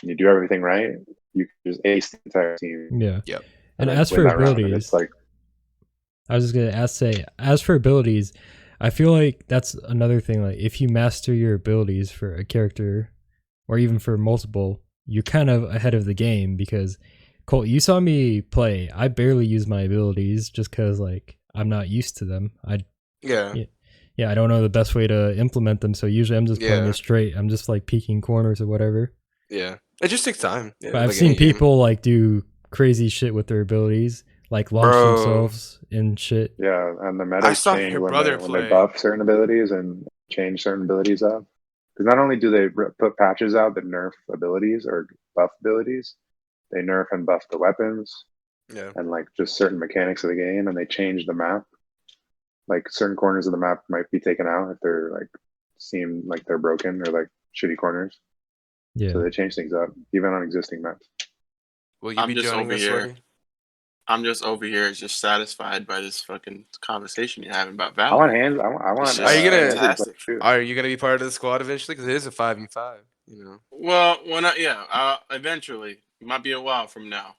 and you do everything right, you can just ace the entire team. Yeah. Yep. And as for abilities, it's like I was just gonna say, as for abilities, I feel like that's another thing. Like if you master your abilities for a character, or even for multiple, you're kind of ahead of the game. Because Colt, you saw me play. I barely use my abilities just because like I'm not used to them. Yeah, I don't know the best way to implement them, so usually I'm just playing it straight. I'm just like peeking corners or whatever. Yeah, it just takes time. Yeah, but I've seen people like do crazy shit with their abilities, like launch themselves and shit. Yeah, and the meta change when they buff certain abilities and change certain abilities up. Because not only do they put patches out that nerf abilities or buff abilities, they nerf and buff the weapons. Yeah, and like just certain mechanics of the game, and they change the map. Like certain corners of the map might be taken out if they're like seem like they're broken or like shitty corners. Yeah. So they change things up even on existing maps. Will you be joining us, Sweaty? I'm just over here, just satisfied by this fucking conversation you're having about Valorant. I want hands. I want. Are you gonna be part of the squad eventually? Because it is a 5v5. You know. Well, eventually. It might be a while from now.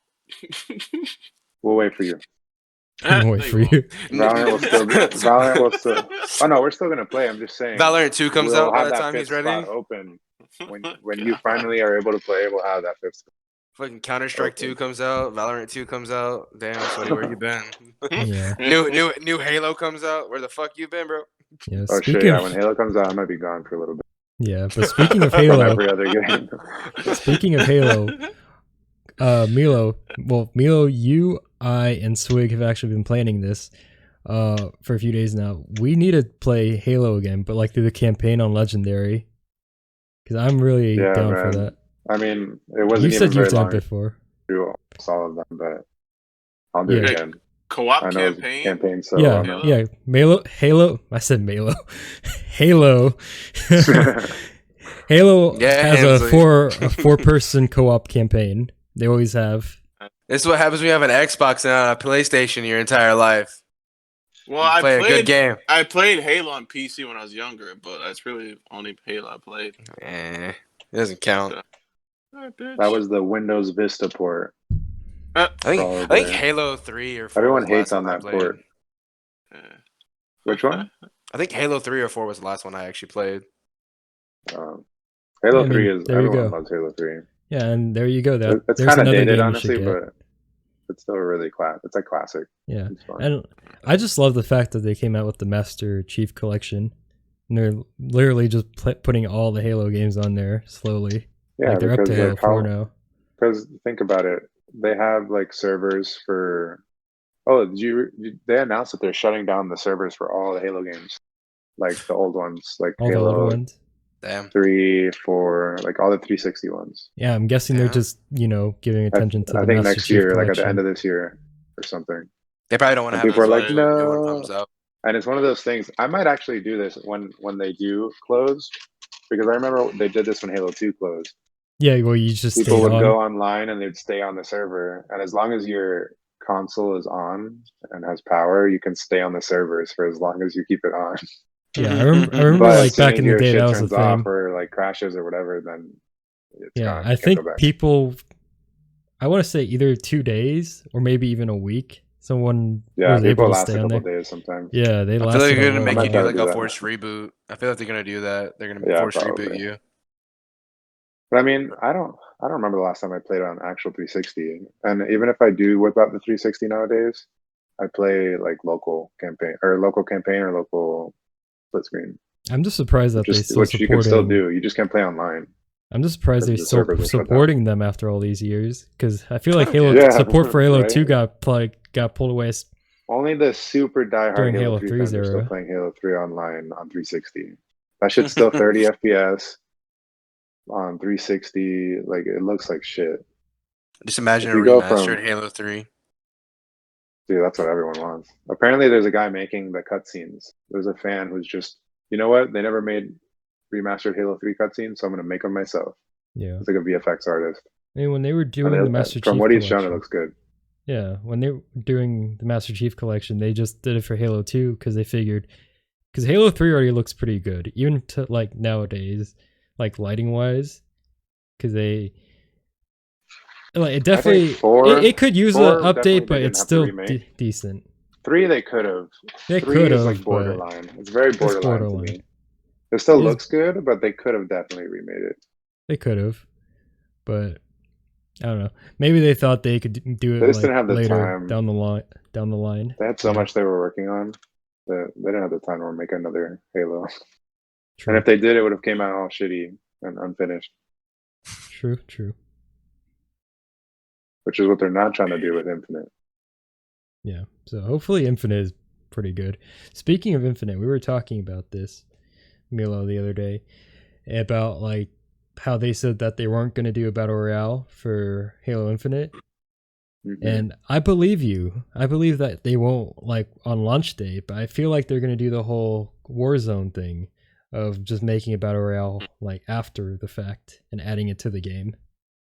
We'll wait for you. Wait for you. Valorant will still. Oh no, we're still gonna play. I'm just saying. Valorant 2 comes out by the time he's ready. Open when you finally are able to play, we'll have that fifth. Fucking CounterStrike 2 comes out. Valorant 2 comes out. Damn, Sweaty, where you been? Yeah. New Halo comes out. Where the fuck you been, bro? Yeah. Oh shit! Yeah, when Halo comes out, I might be gone for a little bit. Yeah, but speaking of Halo, every other game. Speaking of Halo, Milo. Well, Milo, you, I, and Swig have actually been planning this for a few days now. We need to play Halo again, but like through the campaign on Legendary, because I'm really down for that. I mean, it wasn't. You said you've done it before. Do all of them, but I'll do it again. Co-op I know his campaign. campaign so Yeah, well now. yeah. Halo. I said Milo. Halo. Halo Yeah, has Hamsley. a 4-person co-op campaign. They always have. This is what happens when you have an Xbox and not a PlayStation your entire life. Well, You play a good game. I played Halo on PC when I was younger, but that's really only Halo I played. It doesn't count. Alright, bitch. That was the Windows Vista port. I think Probably. Halo 3 or 4 Everyone was the hates last on one I that played. port. Which one? I think Halo 3 or 4 was the last one I actually played. Halo I mean, 3 is there you everyone go. loves Halo 3. Yeah, and there you go. That It's there's kind of another dated, game honestly, you should get. but it's still really it's a classic. Yeah, It's fun. and I just love the fact that they came out with the Master Chief Collection, and they're literally just putting all the Halo games on there slowly. Yeah, Like they're up to Halo 4 now. Because think about it, they have like servers for. Oh, they announced that they're shutting down the servers for all the Halo games, like the old ones, like All the Halo older ones. Damn. 3, 4, like all the 360 ones. Yeah, I'm guessing they're Yeah. just giving attention to I the think Master next Chief year, Collection. like at the end of this year or something. They probably don't want to And have people are it like, when the new one no. comes out. And it's one of those things. I might actually do this when they do close, because I remember they did this when Halo 2 closed. Yeah, well, you just People stayed would on. go online and they'd stay on the server, and as long as your console is on and has power, you can stay on the servers for as long as you keep it on. Yeah, I remember But like as soon back as in the your day shit that was a turns off thing. or like crashes or whatever, then it's Yeah, gone. I You can't think go back. people, I want to say either 2 days or maybe even a week. Someone Yeah, was people able to last a stay on couple there. days sometimes. Yeah, they I feel lasted. like they're a gonna long make might you time. do like try to a do that. forced reboot. I feel like they're gonna do that. They're gonna Yeah, force probably. reboot you. But I mean, I don't remember the last time I played on actual 360. And even if I do whip out the 360 nowadays, I play like local campaign or local split screen. I'm just surprised that they still Which you can still supporting. do. You just can't play online. I'm just surprised they're because the still servers are shut down. supporting them after all these years. Because I feel like Oh, Halo yeah, support for Halo right? 2 got pulled away. Only the super diehard During Halo Halo 3 3's fans are still era. playing Halo 3 online on 360. That shit's still 30 FPS on 360. Like it looks like shit. Just imagine If a you go remastered from- Halo 3. Dude, that's what everyone wants. Apparently, there's a guy making the cutscenes. There's a fan who's just, you know what? They never made remastered Halo 3 cutscenes, so I'm gonna make them myself. Yeah. It's like a VFX artist. I mean, when they were doing And the Master Chief from what he's shown, it Collection. looks good. Yeah, when they were doing the Master Chief Collection, they just did it for Halo 2 because they figured, because Halo 3 already looks pretty good, even to like nowadays, like lighting wise, because they like it definitely it could use an 4 definitely update, but they it's didn't have to still remake. decent. 3 they could have. They 3 could is have, like but borderline. It's very borderline, to borderline. me. It still It is- looks good, but they could have definitely remade it. they could have, but I don't know. Maybe they thought they could do it They just like didn't have the later time. down the line. Down the line. They had so Yeah. much they were working on that they didn't have the time to make another Halo. True. And if they did, it would have came out all shitty and unfinished, True. which is what they're not trying to do with Infinite. Yeah. So hopefully Infinite is pretty good. Speaking of Infinite, we were talking about this, Milo, the other day, about like how they said that they weren't going to do a battle royale for Halo Infinite. Mhm. And I believe you. I believe that they won't like on launch day, but I feel like they're going to do the whole Warzone thing of just making a battle royale like after the fact and adding it to the game.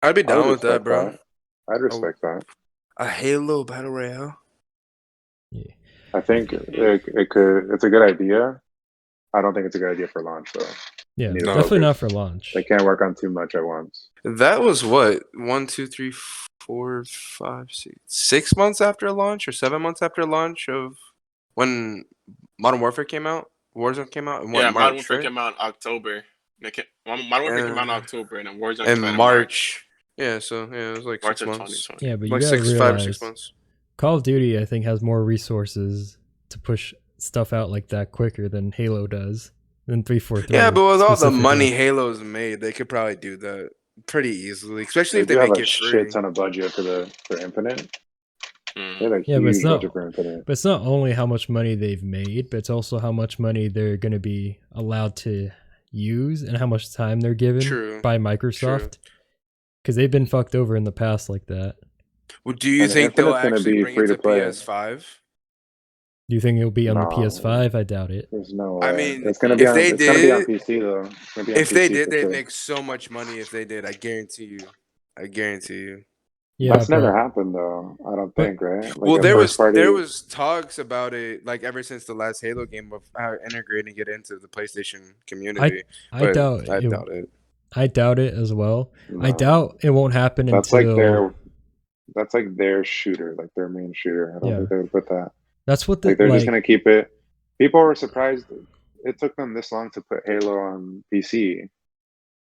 I'd be I would down with that, respect bro. that. I'd respect that. A Halo Battle Royale. Yeah. I think it could. It's a good idea. I don't think it's a good idea for launch though. Yeah, Need to definitely focus. not for launch. They can't work on too much at once. That was what 1, 2, 3, 4, 5, 6 months after launch, or 7 months after launch of when Modern Warfare came out. Warzone came out in what, Yeah, March, Modern Warfare right? came out in October. Modern Warfare came out in October, and then Warzone came out In in March. Yeah, so yeah, it was like March 6 of months. 2020. Yeah, but you Like gotta 5 or realize 6 months. Call of Duty, I think, has more resources to push stuff out like that quicker than Halo does, than 343. Yeah, but with all the specifically. money Halo's made, they could probably do that pretty easily, especially They if they do have make a it free. shit ton of budget for Infinite. They have a Yeah, but it's huge not- budget for Infinite. But it's not only how much money they've made, but it's also how much money they're going to be allowed to use and how much time they're given True. by Microsoft. Because they've been fucked over in the past like that. Well, do you And think they'll Infinite's gonna actually be bring free it to to play. PS5? Do you think it'll be on the No. PS5? I doubt it. There's no I way. mean, It's gonna be if on. they It's gonna be on did, PC though. It's gonna be on if they PC did, for they'd sure. make so much money. If they did, I guarantee you. I guarantee you. Yeah, That's never but happened though. I don't but- think, right? Like Well, a there first party. was talks about it like ever since the last Halo game of how integrating it into the PlayStation community. I but doubt I it. doubt it. I doubt it as well. I No. doubt it won't happen That's until like their shooter, like their main shooter. I don't Yeah. think they would put that. that's what the Like they're just gonna keep it. People were surprised it took them this long to put Halo on PC.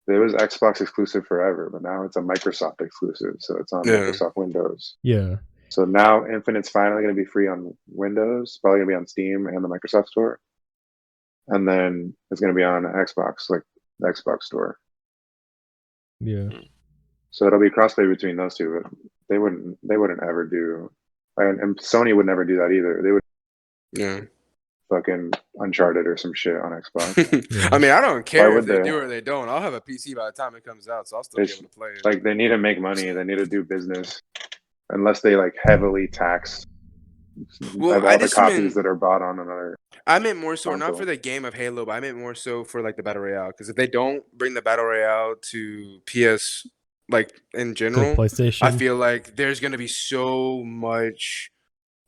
It was Xbox exclusive forever, but now it's a Microsoft exclusive, so it's on Yeah. Microsoft Windows. yeah. So now Infinite's finally going to be free on Windows, probably going to be on Steam and the Microsoft Store, and then it's going to be on Xbox, like the Xbox Store. Yeah. So it'll be crossplay between those two, but they wouldn't ever do, and Sony would never do that either. They would Yeah. fucking Uncharted or some shit on Xbox. Yeah. I mean, I don't care Why if would they they? do or they don't. I'll have a PC by the time it comes out, so I'll still be It's able to play it. Like they need to make money. They need to do business, unless they like heavily tax Well, all I the just copies meant- that are bought on another. I meant more so not console. for the game of Halo, but I meant more so for like the battle royale. Because if they don't bring the battle royale to PS, like in To general, PlayStation. I feel like there's gonna be so much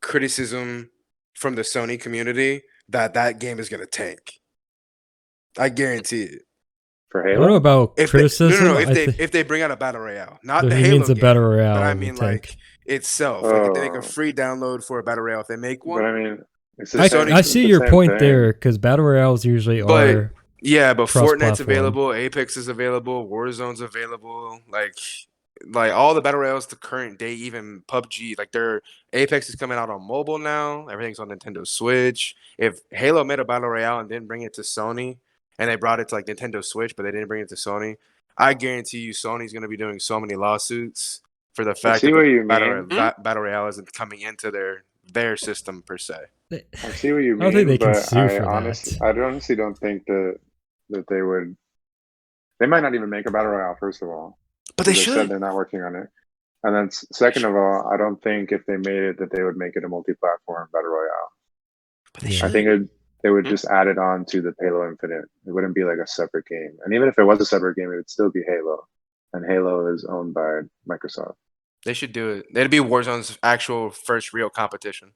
criticism from the Sony community that game is gonna tank. I guarantee it. For I don't know Halo, about If criticism. no, I if they bring out a battle royale, not he the Halo means a game, battle royale. but I will mean tank. like itself. Like if they make a Oh. free download for a battle royale, if they make one, but I mean, it's the I, same, I it's see the your same point thing. there because battle royales usually But- are. yeah, but Fortnite's Cross-platform. available, Apex is available, Warzone's available, like all the battle royales to current day, even PUBG, like their Apex is coming out on mobile now. Everything's on Nintendo Switch. If Halo made a battle royale and didn't bring it to Sony, and they brought it to like Nintendo Switch, but they didn't bring it to Sony, I guarantee you Sony's gonna be doing so many lawsuits for the fact see that what the you battle, mean. battle royale isn't coming into their system per se. I see what you mean, I don't think they can but sue for I that. honestly don't think that they would. They might not even make a battle royale. First of all, But they said should. they're not working on it. And then second of all, I don't think if they made it that they would make it a multi-platform battle royale. But they Yeah. should. I think they would just add it on to the Halo Infinite. It wouldn't be like a separate game. And even if it was a separate game, it would still be Halo. And Halo is owned by Microsoft. They should do it. It'd be Warzone's actual first real competition.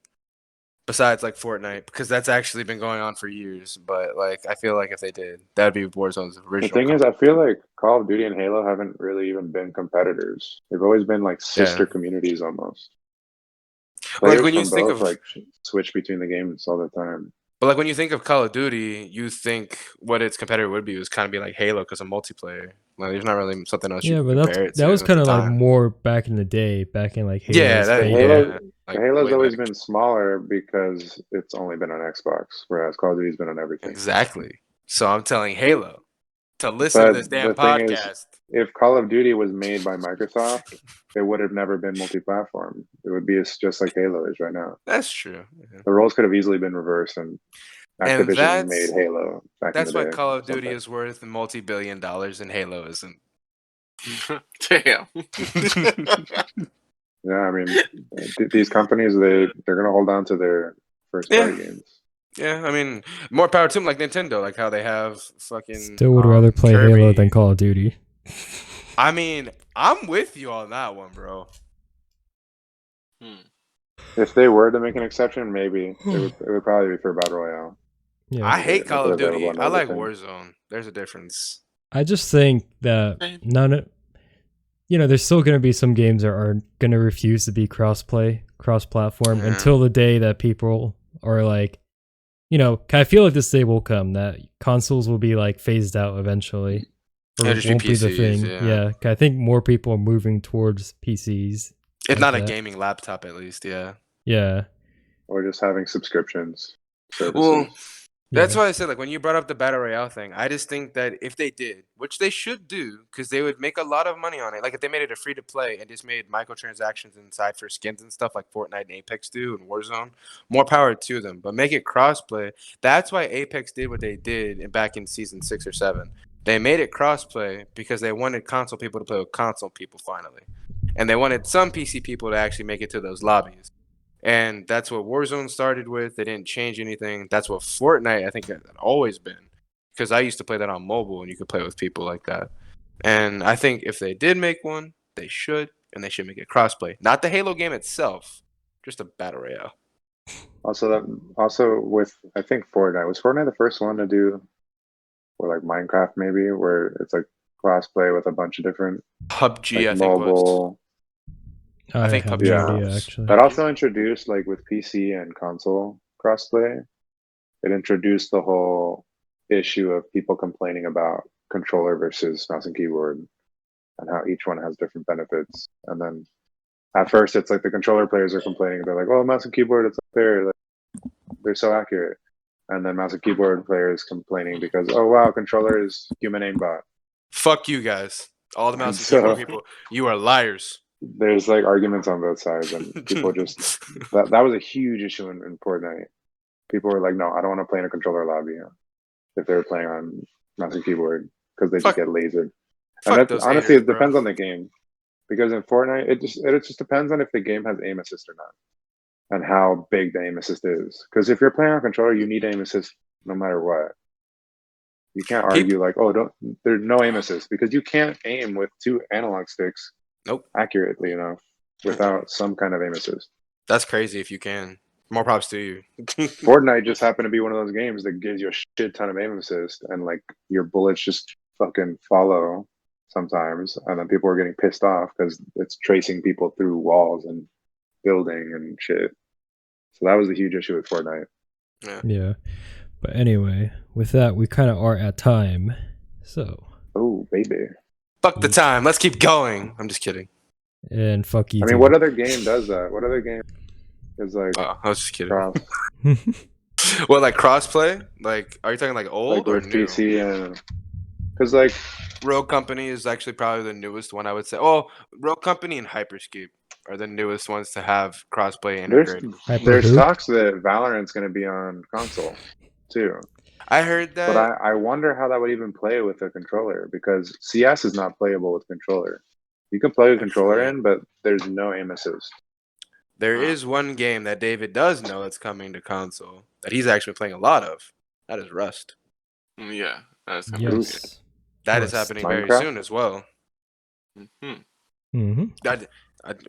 Besides like Fortnite, because that's actually been going on for years. But like I feel like if they did, that'd be Warzone's The original. thing is, I feel like Call of Duty and Halo haven't really even been competitors. They've always been like sister communities almost. Like Players when you from think both of like switch between the games all the time. but like when you think of Call of Duty, you think what its competitor would be was kind of be like Halo because of multiplayer. Like there's not really something else. Yeah, you but can compare it that to was at kind the of like time. more back in the day, back in like Halo's Yeah, that- heyday. Halo, yeah. Like, Halo's way always back. been smaller because it's only been on Xbox, whereas Call of Duty's been on everything. Exactly. So I'm telling Halo to listen to But this damn the thing is, podcast. if Call of Duty was made by Microsoft, it would have never been multi-platform. It would be just like Halo is right now. That's true. Yeah. The roles could have easily been reversed, and And Activision that's- made Halo back That's in the why day. Call of or Duty something. is worth multi-billion dollars and Halo isn't. Damn. Yeah, I mean, these companies they're gonna hold on to their first-party games. Yeah, I mean, more power to them, like Nintendo, like how they have fucking. Still would rather play Kirby. Halo than Call of Duty. I mean, I'm with you on that one, bro. If they were to make an exception, maybe it would probably be for Battle Royale. Yeah, I hate Call of They're Duty. available on I like everything. Warzone. There's a difference. I just think that there's still going to be some games that are going to refuse to be cross-platform Yeah. until the day that people are like, I feel like this day will come that consoles will be like phased out eventually. Or It'll just be won't be the PCs, thing. yeah. 'Cause I think more people are moving towards PCs. If like not a that. gaming laptop, at least, yeah. Yeah. Or just having subscriptions. Services. Well, that's Yeah. why I said, like, when you brought up the Battle Royale thing, I just think that if they did, which they should do, because they would make a lot of money on it. Like, if they made it a free-to-play and just made microtransactions inside for skins and stuff like Fortnite and Apex do and Warzone, more power to them. But make it cross-play. That's why Apex did what they did back in Season 6 or 7. They made it cross-play because they wanted console people to play with console people finally. and they wanted some PC people to actually make it to those lobbies. And that's what Warzone started with. They didn't change anything. That's what Fortnite, I think, had always been. Because I used to play that on mobile, and you could play with people like that. And I think if they did make one, they should, and they should make it crossplay. Not the Halo game itself, just a battle royale. Also with I think Fortnite was Fortnite the first one to do, or like Minecraft maybe, where it's like crossplay with a bunch of different PUBG, like I think was. mobile. I think have PUBG no idea, was. actually. That also introduced like with PC and console crossplay. It introduced the whole issue of people complaining about controller versus mouse and keyboard, and how each one has different benefits. And then at first, it's like the controller players are complaining. They're like, "Oh, mouse and keyboard, it's unfair. Like, they're so accurate." And then mouse and keyboard players complaining because, "Oh wow, controller is human aimbot." Fuck you guys. All the mouse and So- keyboard people. You are liars. There's like arguments on both sides, and people just that was a huge issue in Fortnite. People were like, "No, I don't want to play in a controller lobby if they were playing on mouse and keyboard because they just Fuck- get lasered." fuck And those honestly, haters, it bro. depends on the game. Because in Fortnite, it just depends on if the game has aim assist or not, and how big the aim assist is. Because if you're playing on controller, you need aim assist no matter what. You can't argue like, "Oh, there's no aim assist," because you can't aim with 2 analog sticks Nope. accurately enough without some kind of aim assist. That's crazy if you can. More props to you. Fortnite just happened to be one of those games that gives you a shit ton of aim assist, and like your bullets just fucking follow sometimes, and then people are getting pissed off because it's tracing people through walls and building and shit. So that was the huge issue with Fortnite. Yeah. But anyway, with that, we kind of are at time. So, Oh, baby. Fuck the time. Let's keep going. I'm just kidding. and fuck you. I mean, too. what other game does that? What other game is like Oh, I was just kidding. cross, What, like crossplay? Like, are you talking like old like or with new? PC and because like Rogue Company is actually probably the newest one, I would say. Oh, Rogue Company and Hyperscape are the newest ones to have crossplay integrated. there's who? talks that Valorant's going to be on console too. I heard that. But I wonder how that would even play with a controller, because CS is not playable with controller. You can play a controller in, but there's no aim assist. There is one game that David does know that's coming to console that he's actually playing a lot of. That is Rust. Yeah, that's gonna be Yes. That is Rust. happening very Minecraft? soon as well. good. Mm-hmm.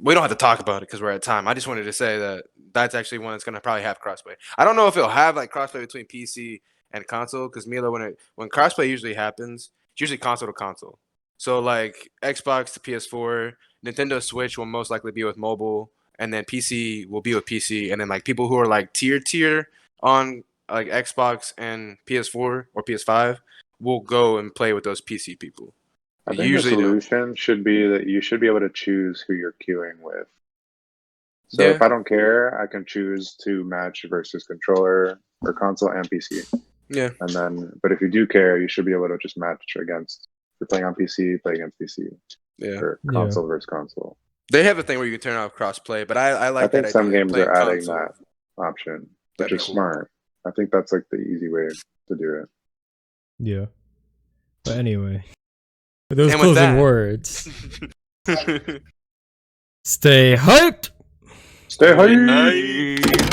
We don't have to talk about it because we're at time. I just wanted to say that that's actually one that's going to probably have crossplay. I don't know if it'll have like crossplay between PC and console, because Milo, when crossplay usually happens, it's usually console to console. So like Xbox to PS4, Nintendo Switch will most likely be with mobile, and then PC will be with PC, and then like people who are like tier on like Xbox and PS4 or PS5 will go and play with those PC people. I They think the usually don't. solution should be that you should be able to choose who you're queuing with. So Yeah. if I don't care, I can choose to match versus controller or console and PC. Yeah. And then, but if you do care, you should be able to just match against. If you're playing on PC, play against PC, Yeah. or Yeah. console versus console. They have a thing where you can turn off crossplay, but I like I think that some idea of games playing are adding console. that option, which That'd be is cool. smart. I think that's like the easy way to do it. Yeah. But anyway, with those And with closing that- words, stay hyped. Stay high. Nice.